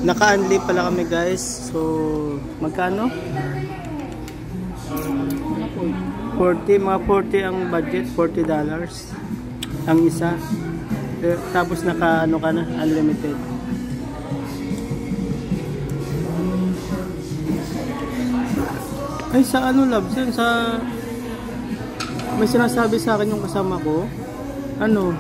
Naka-unli pala kami guys. So, magkano? 40, mga 40 ang budget, $40 ang isa. Tapos naka ano ka na, unlimited. Ay sa ano love, sa may sinasabi sa akin yung kasama ko. Ano?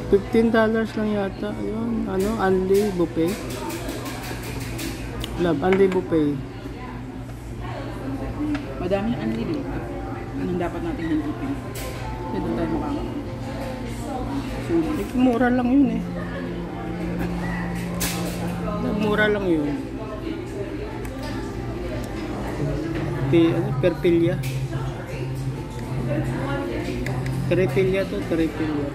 $15 lang yata. Ayun, ano, unli buffet. Love, unli buffet. Madami ang unli dito. Anong dapat natin hintipin? Kasi doon tayo makaka. Mura lang yun eh. Mura lang yun. Per pilya. Tripilya to, tripilya.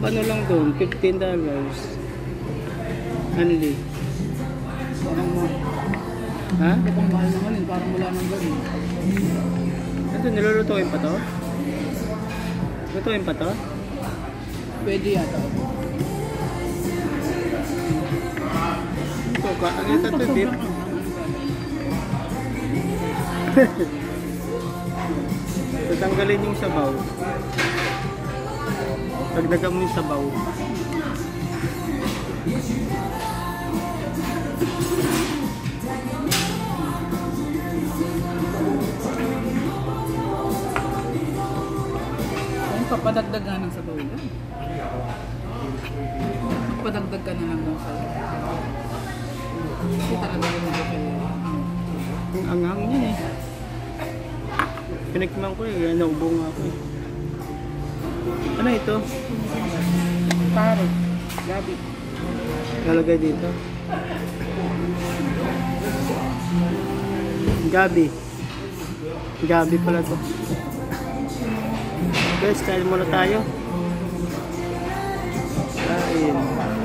Ano lang doon, $15. Unli. Parang mo. Ha? Parang mahal naman yun, parang wala nang gano'n. Ito, nilulutuin pa to? Lutuin pa to? Pwede yata. Ito, kaagita to, dip. Tatanggalin yung sabaw. Dagdagan mo yung sabaw. Papadagdag nga ng sabaw yan. Papadagdag ka na lang ng sabaw. Kasi talaga rin ito kayo. Ang anghang yun eh. Pinikman ko eh, naubong ako eh. Ano ito? Paro. Gabi. Nalagay dito. Gabi. Gabi pala to. Guys, kain muna tayo. Kain.